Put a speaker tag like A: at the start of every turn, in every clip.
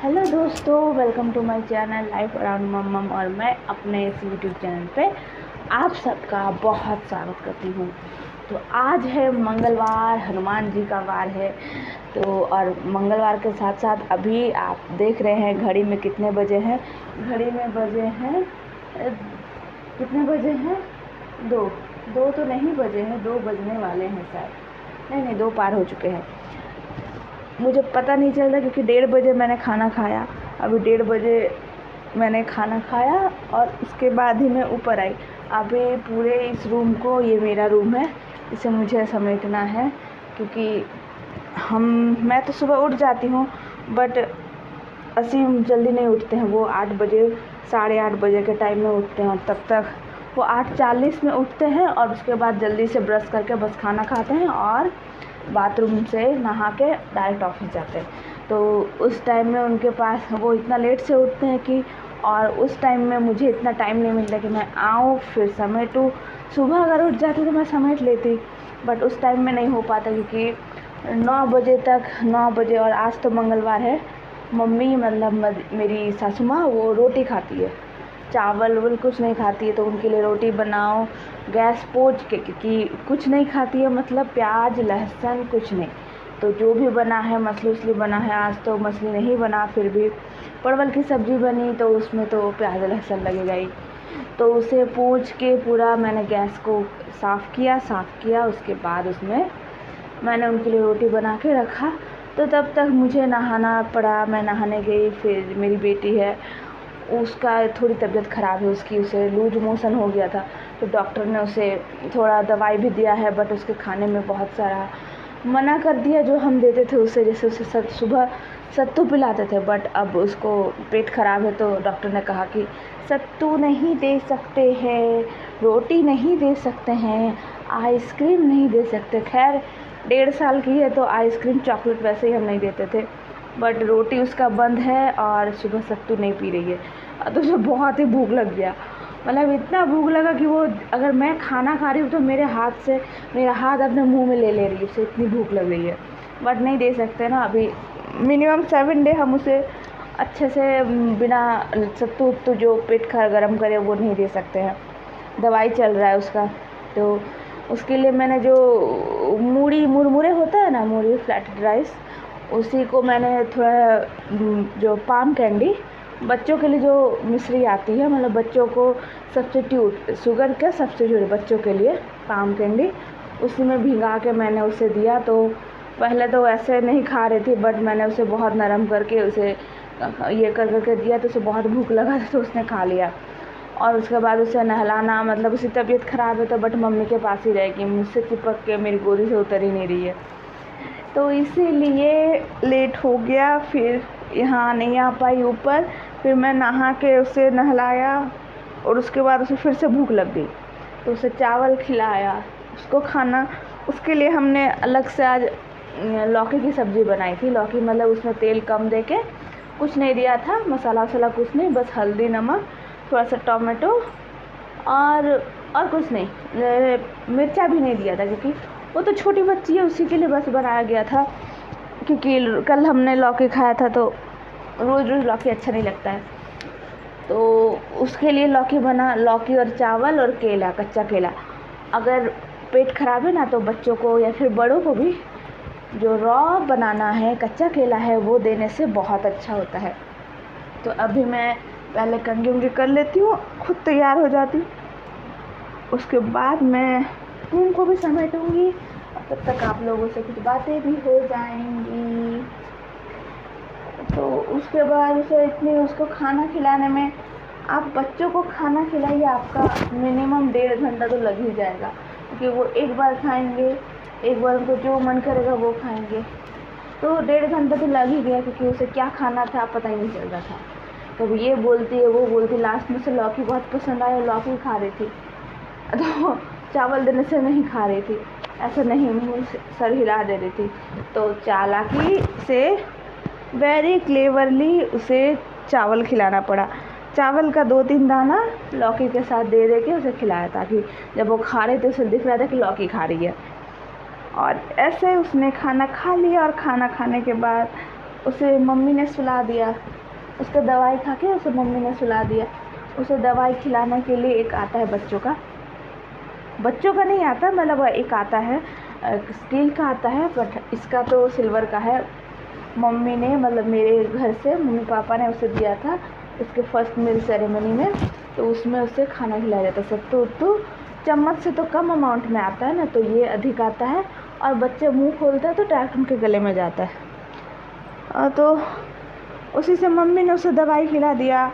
A: Hello दोस्तों, welcome to my channel life around मम्मम। और मैं अपने इस यूट्यूब चैनल पे आप सबका बहुत स्वागत करती हूँ। तो आज है मंगलवार, हनुमान जी का वार है। तो और मंगलवार के साथ साथ अभी आप देख रहे हैं घड़ी में कितने बजे हैं। घड़ी में बजे हैं कितने बजे हैं? दो तो नहीं बजे हैं, 2 बजने वाले हैं शायद। नहीं, 2 पार हो चुके हैं। मुझे पता नहीं चल रहा क्योंकि 1:30 बजे मैंने खाना खाया। अभी 1:30 बजे मैंने खाना खाया और उसके बाद ही मैं ऊपर आई। अभी पूरे इस रूम को, ये मेरा रूम है, इसे मुझे समेटना है क्योंकि मैं तो सुबह उठ जाती हूँ, बट असीम जल्दी नहीं उठते हैं। वो 8 बजे, 8:30 बजे के टाइम में उठते हैं। तब तक वो 8:40 में उठते हैं और उसके बाद जल्दी से ब्रश करके बस खाना खाते हैं और बाथरूम से नहा के डायरेक्ट ऑफिस जाते हैं। तो उस टाइम में उनके पास, वो इतना लेट से उठते हैं कि, और उस टाइम में मुझे इतना टाइम नहीं मिलता कि मैं आऊँ फिर समेटूँ। सुबह अगर उठ जाती तो मैं समेट लेती, बट उस टाइम में नहीं हो पाता क्योंकि 9 बजे, और आज तो मंगलवार है। मम्मी मतलब मेरी सासू माँ, वो रोटी खाती है, चावल वावल कुछ नहीं खाती है। तो उनके लिए रोटी बनाओ, गैस पोंछ के, क्योंकि कुछ नहीं खाती है, मतलब प्याज लहसुन कुछ नहीं। तो जो भी बना है, मछली उछली बना है, आज तो मछली नहीं बना, फिर भी परवल की सब्ज़ी बनी तो उसमें तो प्याज लहसुन लगेगा ही। तो उसे पोंछ के पूरा मैंने गैस को साफ़ किया। उसके बाद उसमें मैंने उनके लिए रोटी बना के रखा। तो तब तक मुझे नहाना पड़ा, मैं नहाने गई। फिर मेरी बेटी है, उसका थोड़ी तबीयत ख़राब है, उसे लूज मोशन हो गया था। तो डॉक्टर ने उसे थोड़ा दवाई भी दिया है, बट उसके खाने में बहुत सारा मना कर दिया जो हम देते थे उसे। जैसे उसे सुबह सत्तू पिलाते थे, बट अब उसको पेट ख़राब है तो डॉक्टर ने कहा कि सत्तू नहीं दे सकते हैं, रोटी नहीं दे सकते हैं, आइसक्रीम नहीं दे सकते। खैर 1.5 साल की है तो आइसक्रीम चॉकलेट वैसे ही हम नहीं देते थे, बट रोटी उसका बंद है और सुबह सत्तू नहीं पी रही है। तो उसे बहुत ही भूख लग गया, मतलब इतना भूख लगा कि वो, अगर मैं खाना खा रही हूँ तो मेरा हाथ अपने मुंह में ले रही है, उसे इतनी भूख लग रही है। बट नहीं दे सकते ना, अभी मिनिमम 7 डे हम उसे अच्छे से बिना सत्तू जो पेट खा गर्म करे वो नहीं दे सकते हैं। दवाई चल रहा है उसका। तो उसके लिए मैंने जो मुरमुरे होता है ना, मुरमुरे फ्लैटेड राइस, उसी को मैंने थोड़ा, जो पाम कैंडी, बच्चों के लिए जो मिश्री आती है, मतलब बच्चों को सब्स्टिट्यूट, शुगर का सब्स्टिट्यूट बच्चों के लिए पाम कैंडी, उसी में भिगा के मैंने उसे दिया। तो पहले तो ऐसे नहीं खा रही थी, बट मैंने उसे बहुत नरम करके उसे ये करके दिया तो उसे बहुत भूख लगा था, तो उसने खा लिया। और उसके बाद उसे नहलाना, मतलब उसकी तबीयत ख़राब है तो बट मम्मी के पास ही रहेगी, मुझसे चिपक के मेरी गोदी से उतर ही नहीं रही है, तो इसीलिए लेट हो गया। फिर यहाँ नहीं आ पाई ऊपर। फिर मैं नहा के उसे नहलाया और उसके बाद उसे फिर से भूख लग गई तो उसे चावल खिलाया, उसको खाना। उसके लिए हमने अलग से आज लौकी की सब्ज़ी बनाई थी। लौकी मतलब उसमें तेल कम दे के, कुछ नहीं दिया था, मसाला वसाला कुछ नहीं, बस हल्दी नमक, थोड़ा सा टोमेटो और कुछ नहीं, मिर्चा भी नहीं दिया था क्योंकि वो तो छोटी बच्ची है, उसी के लिए बस बनाया गया था। क्योंकि कल हमने लौकी खाया था तो रोज़ रोज़ लौकी अच्छा नहीं लगता है, तो उसके लिए लौकी बना। लौकी और चावल और केला, कच्चा केला। अगर पेट ख़राब है ना तो बच्चों को या फिर बड़ों को भी जो रॉ बनाना है, कच्चा केला है, वो देने से बहुत अच्छा होता है। तो अभी मैं पहले कंघी उंगी कर लेती हूँ, खुद तैयार हो जाती हूँ, उसके बाद मैं रूम को भी समेटूँगी। तब तक आप लोगों से कुछ बातें भी हो जाएंगी। तो उसके बाद उसको खाना खिलाने में, आप बच्चों को खाना खिलाइए, आपका मिनिमम 1.5 घंटा तो लग ही जाएगा, क्योंकि वो एक बार खाएंगे, एक बार उनको जो मन करेगा वो खाएंगे, तो 1.5 घंटा तो लग ही गया। क्योंकि उसे क्या खाना था पता ही नहीं चल रहा था, कभी ये बोलती है वो बोलती। लास्ट में से लौकी बहुत पसंद आया, लौकी खा रही थी, तो चावल देने से नहीं खा रही थी, ऐसा नहीं, मुँह से सर हिला दे रही थी। तो चालाकी से, वेरी क्लेवरली उसे चावल खिलाना पड़ा। चावल का 2-3 दाना लौकी के साथ दे के उसे खिलाया, ताकि जब वो खा रही तो उसे दिख रहा था कि लौकी खा रही है। और ऐसे उसने खाना खा लिया, और खाना खाने के बाद उसे मम्मी ने सुला दिया, उसका दवाई खा के उसे मम्मी ने सुला दिया। उसे दवाई खिलाने के लिए एक आता है बच्चों का नहीं आता, मतलब एक आता है स्टील का आता है, बट इसका तो सिल्वर का है। मम्मी ने, मतलब मेरे घर से मम्मी पापा ने उसे दिया था उसके फर्स्ट मील सेरेमनी में, तो उसमें उसे खाना खिलाया जाता है। सत्तू उत्तू चम्मच से तो कम अमाउंट में आता है ना, तो ये अधिक आता है और बच्चे मुंह खोलते हैं तो डायरेक्ट उनके गले में जाता है। तो उसी से मम्मी ने उसे दवाई खिला दिया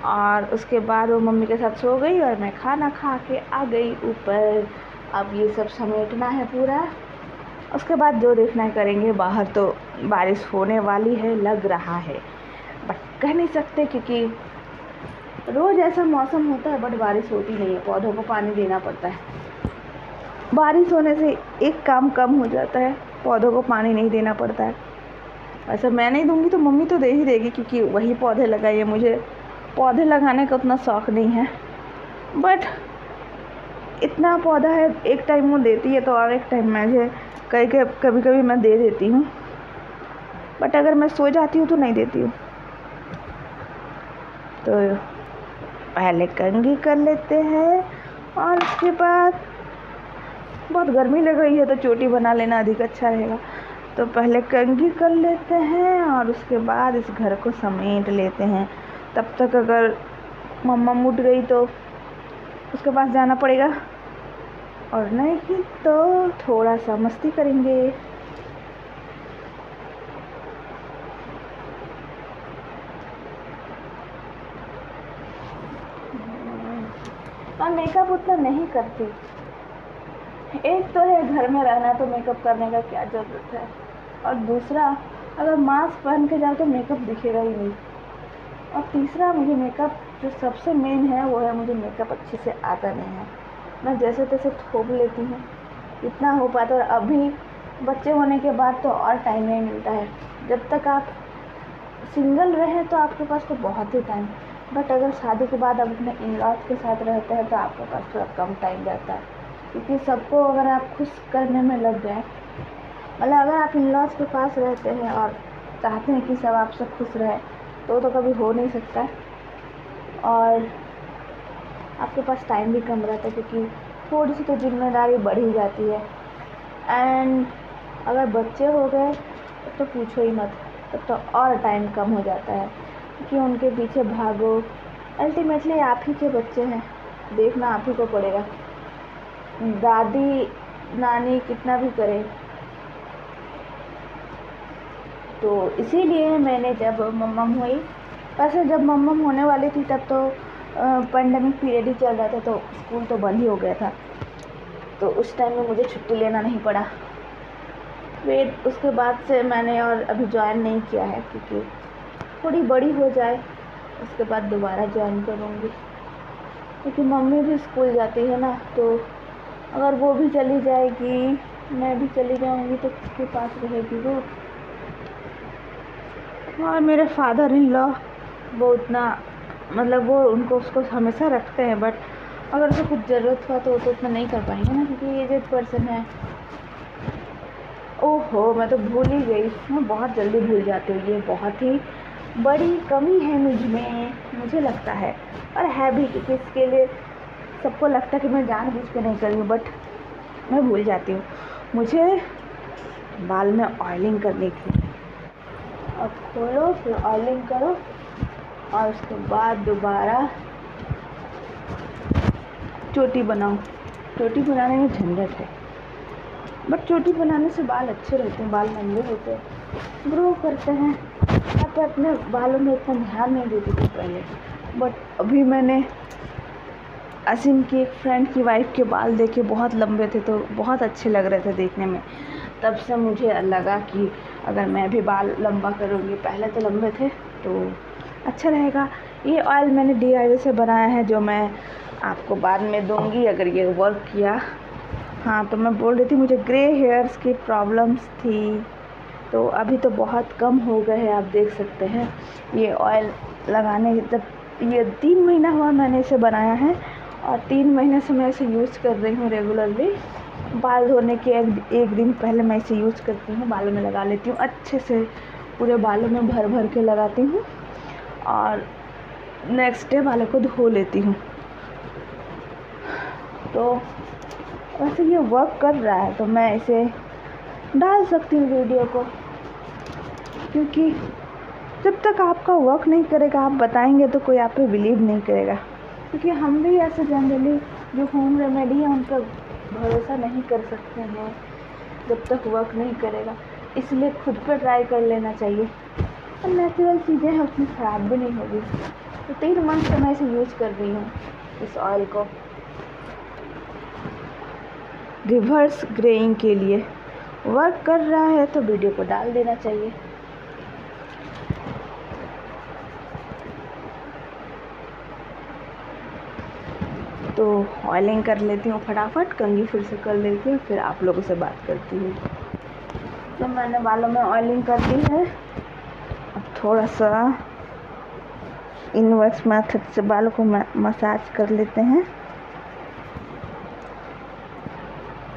A: और उसके बाद वो मम्मी के साथ सो गई और मैं खाना खा के आ गई ऊपर। अब ये सब समेटना है पूरा, उसके बाद जो देखना है करेंगे। बाहर तो बारिश होने वाली है लग रहा है, बट कह नहीं सकते क्योंकि रोज़ ऐसा मौसम होता है, बट बारिश होती नहीं है। पौधों को पानी देना पड़ता है। बारिश होने से एक काम कम हो जाता है, पौधों को पानी नहीं देना पड़ता है। ऐसा मैं नहीं दूंगी तो मम्मी तो दे ही देगी, क्योंकि वही पौधे लगाइए। मुझे पौधे लगाने का उतना शौक़ नहीं है, बट इतना पौधा है, एक टाइम वो देती है तो और एक टाइम मुझे कभी कभी मैं दे देती हूँ, बट अगर मैं सो जाती हूँ तो नहीं देती हूँ। तो पहले कंघी कर लेते हैं और उसके बाद बहुत गर्मी लग रही है तो चोटी बना लेना अधिक अच्छा रहेगा। तो पहले कंघी कर लेते हैं और उसके बाद इस घर को समेट लेते हैं। तब तक अगर मम्मा उठ गई तो उसके पास जाना पड़ेगा, और नहीं तो थोड़ा सा मस्ती करेंगे। और मेकअप उतना नहीं करती। एक तो है घर में रहना, तो मेकअप करने का क्या ज़रूरत है, और दूसरा अगर मास्क पहन के जाओ तो मेकअप दिखेगा ही नहीं। और तीसरा मुझे मेकअप जो सबसे मेन है वो है, मुझे मेकअप अच्छे से आता नहीं है। मैं जैसे तैसे थोप लेती हूँ, इतना हो पाता है। और अभी बच्चे होने के बाद तो और टाइम नहीं मिलता है। जब तक आप सिंगल रहें तो आपके पास तो बहुत ही टाइम, बट अगर शादी के बाद आप अपने इन-लॉज के साथ रहते हैं तो आपके पास थोड़ा कम टाइम रहता है, क्योंकि सबको अगर आप खुश करने में लग जाए, मतलब अगर आप इन-लॉज के पास रहते हैं और चाहते हैं कि सब आपसे खुश रहे, तो कभी हो नहीं सकता। और आपके पास टाइम भी कम रहता है, क्योंकि थोड़ी सी तो जिम्मेदारी बढ़ ही जाती है। एंड अगर बच्चे हो गए तो पूछो ही मत, तब तो और टाइम कम हो जाता है, क्योंकि उनके पीछे भागो। अल्टीमेटली आप ही के बच्चे हैं, देखना आप ही को पड़ेगा। दादी नानी कितना भी करे। तो इसीलिए मैंने जब मम्मम हुई, वैसे जब मम्मम होने वाली थी तब तो पेंडेमिक पीरियड ही चल रहा था, तो स्कूल तो बंद ही हो गया था, तो उस टाइम में मुझे छुट्टी लेना नहीं पड़ा। फिर उसके बाद से मैंने और अभी ज्वाइन नहीं किया है, क्योंकि थोड़ी बड़ी हो जाए उसके बाद दोबारा ज्वाइन करूँगी। क्योंकि मम्मी भी स्कूल जाती है ना, तो अगर वो भी चली जाएगी, मैं भी चली जाऊँगी, तो किसके पास रहेगी वो। और मेरे फादर इन लॉ वो उतना, मतलब वो उसको हमेशा रखते हैं, बट अगर उसे कुछ ज़रूरत हुआ तो वो तो उतना नहीं कर पाएंगे ना, क्योंकि ये एजेड पर्सन है। ओहो, मैं तो भूल ही गई, मैं बहुत जल्दी भूल जाती हूँ। ये बहुत ही बड़ी कमी है मुझ में, मुझे लगता है, और है भी, क्योंकि इसके लिए सबको लगता है कि मैं जानबूझ के नहीं कर रही हूँ, बट मैं भूल जाती हूँ। मुझे बाल में ऑयलिंग करनी थी। अब खोलो, फिर ऑयलिंग करो, और उसके बाद दोबारा चोटी बनाओ। चोटी बनाने में झंझट है, बट चोटी बनाने से बाल अच्छे रहते हैं, बाल लंबे होते हैं, ग्रो करते हैं। मैं तो अपने बालों में इतना ध्यान नहीं देती थी पहले, बट अभी मैंने असीम की एक फ्रेंड की वाइफ के बाल देखे, बहुत लंबे थे, तो बहुत अच्छे लग रहे थे देखने में। तब से मुझे लगा कि अगर मैं भी बाल लंबा करूँगी, पहले तो लंबे थे, तो अच्छा रहेगा। ये ऑयल मैंने DIY से बनाया है, जो मैं आपको बाद में दूंगी अगर ये वर्क किया। हाँ, तो मैं बोल रही थी मुझे ग्रे हेयर्स की प्रॉब्लम्स थी, तो अभी तो बहुत कम हो गए हैं, आप देख सकते हैं। ये ऑयल लगाने जब ये 3 महीना हुआ मैंने इसे बनाया है, और 3 महीने से मैं इसे यूज़ कर रही हूँ रेगुलरली। बाल धोने के एक दिन पहले मैं इसे यूज़ करती हूँ, बालों में लगा लेती हूँ, अच्छे से पूरे बालों में भर भर के लगाती हूँ और नेक्स्ट डे बालों को धो लेती हूँ। तो वैसे ये वर्क कर रहा है तो मैं इसे डाल सकती हूँ वीडियो को, क्योंकि जब तक आपका वर्क नहीं करेगा, आप बताएंगे तो कोई आप पे बिलीव नहीं करेगा। क्योंकि हम भी ऐसे जनरली जो होम रेमेडी है उन पर भरोसा नहीं कर सकते हैं जब तक वर्क नहीं करेगा, इसलिए खुद पर ट्राई कर लेना चाहिए। और नेचुरल चीज़ें हैं, उसमें ख़राब भी नहीं होगी। तो 3 मंथ से मैं इसे यूज़ कर रही हूँ, इस ऑयल को रिवर्स ग्रेइंग के लिए। वर्क कर रहा है तो वीडियो को डाल देना चाहिए। तो ऑयलिंग कर लेती हूँ फटाफट, कंघी फिर से कर लेती हूँ, फिर आप लोगों से बात करती हूँ। तो मैंने बालों में ऑयलिंग कर दी है। अब थोड़ा सा इनवर्स मेथड से बालों को मसाज कर लेते हैं।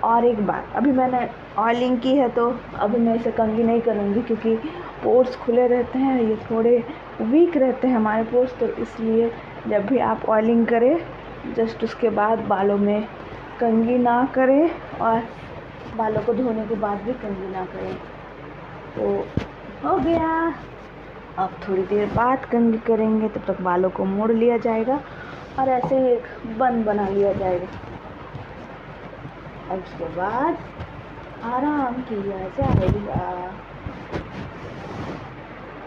A: और एक बात, अभी मैंने ऑयलिंग की है तो अभी मैं इसे कंघी नहीं करूँगी, क्योंकि पोर्स खुले रहते हैं, ये थोड़े वीक रहते हैं हमारे पोर्स। तो इसलिए जब भी आप ऑयलिंग करें जस्ट उसके बाद बालों में कंघी ना करें, और बालों को धोने के बाद भी कंघी ना करें। तो हो गया। अब थोड़ी देर बाद कंघी करेंगे, तब तक बालों को मोड़ लिया जाएगा और ऐसे ही एक बन बना लिया जाएगा। अब उसके बाद आराम किया जाएगा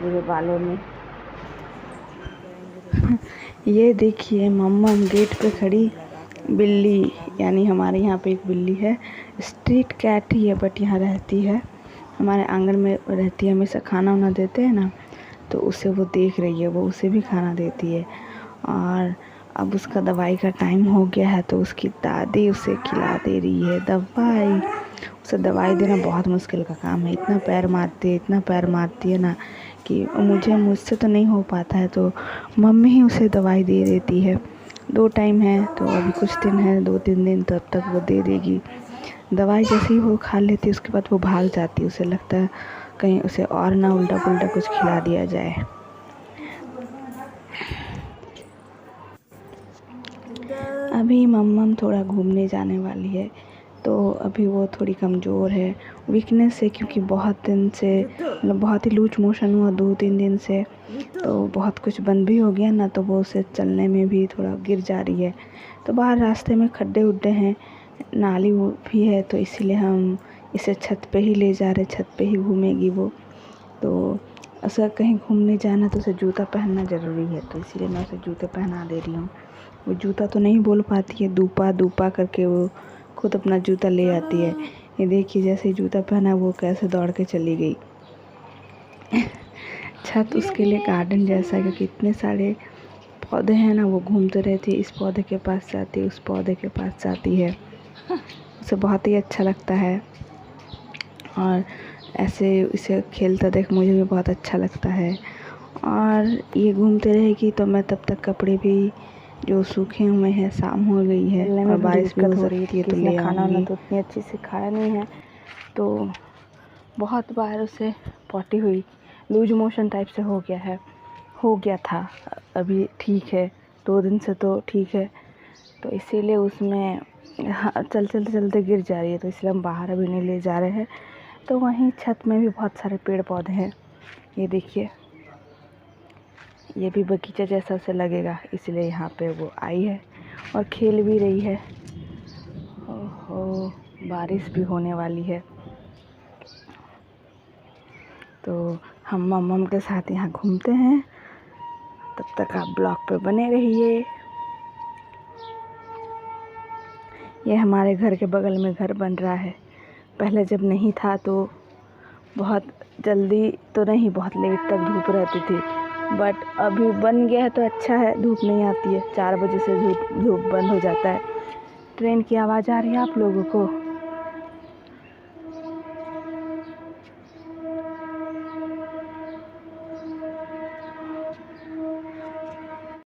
A: मेरे बालों में। ये देखिए मम्मा गेट पे खड़ी बिल्ली, यानी हमारे यहाँ पे एक बिल्ली है, स्ट्रीट कैट ही है बट यहाँ रहती है, हमारे आंगन में रहती है। हमेशा खाना वाना देते हैं ना, तो उसे वो देख रही है, वो उसे भी खाना देती है। और अब उसका दवाई का टाइम हो गया है तो उसकी दादी उसे खिला दे रही है दवाई। उसे दवाई देना बहुत मुश्किल का काम है, इतना पैर मारती है ना कि मुझसे तो नहीं हो पाता है, तो मम्मी ही उसे दवाई दे देती है। 2 टाइम है, तो अभी कुछ दिन है, 2-3 दिन, तब तक वो दे देगी दवाई। जैसे ही वो खा लेती है उसके बाद वो भाग जाती है, उसे लगता है कहीं उसे और ना उल्टा पुल्टा कुछ खिला दिया जाए। अभी मम्मम थोड़ा घूमने जाने वाली है, तो अभी वो थोड़ी कमज़ोर है, वीकनेस है, क्योंकि बहुत दिन से मतलब बहुत ही लूज मोशन हुआ 2-3 दिन से, तो बहुत कुछ बंद भी हो गया ना, तो वो उसे चलने में भी थोड़ा गिर जा रही है। तो बाहर रास्ते में खड्डे उड्डे हैं, नाली भी है, तो इसीलिए हम इसे छत पे ही ले जा रहे, छत पे ही घूमेगी वो। तो ऐसा कहीं घूमने जाना तो उसे जूता पहनना ज़रूरी है, तो इसीलिए मैं उसे जूते पहना दे रही हूँ। वो जूता तो नहीं बोल पाती है, दूपा दूपा करके वो खुद अपना जूता ले आती है। ये देखिए जैसे ही जूता पहना वो कैसे दौड़ के चली गई। छत उसके लिए गार्डन जैसा है, क्योंकि इतने सारे पौधे हैं ना, वो घूमते रहती है, इस पौधे के पास जाती है, उस पौधे के पास जाती है। उसे बहुत ही अच्छा लगता है, और ऐसे इसे खेलता देख मुझे भी बहुत अच्छा लगता है। और ये घूमते रहेगी तो मैं तब तक कपड़े भी जो सूखे हुए हैं, शाम हो गई है और बारिश भी हो रही है, तो ले खाना वाना तो उतनी अच्छी से खाया नहीं है, तो बहुत बार उसे पॉटी हुई, लूज मोशन टाइप से हो गया था। अभी ठीक है, 2 दिन से तो ठीक है, तो इसीलिए उसमें चलते गिर जा रही है, तो इसलिए हम बाहर अभी नहीं ले जा रहे हैं। तो वहीं छत में भी बहुत सारे पेड़ पौधे हैं, ये देखिए, ये भी बगीचा जैसा उसे लगेगा, इसलिए यहाँ पे वो आई है और खेल भी रही है। ओहो, बारिश भी होने वाली है, तो हम मम्मम के साथ यहाँ घूमते हैं। तब तक आप ब्लॉग पे बने रहिए। ये हमारे घर के बगल में घर बन रहा है। पहले जब नहीं था तो बहुत जल्दी तो नहीं, बहुत लेट तक धूप रहती थी, बट अभी बन गया है तो अच्छा है, धूप नहीं आती है। 4 बजे से धूप बंद हो जाता है। ट्रेन की आवाज़ आ रही है आप लोगों को?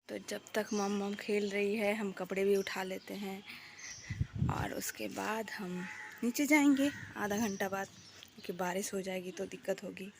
A: तो जब तक मम खेल रही है हम कपड़े भी उठा लेते हैं, और उसके बाद हम नीचे जाएंगे आधा घंटा बाद, क्योंकि बारिश हो जाएगी तो दिक्कत होगी।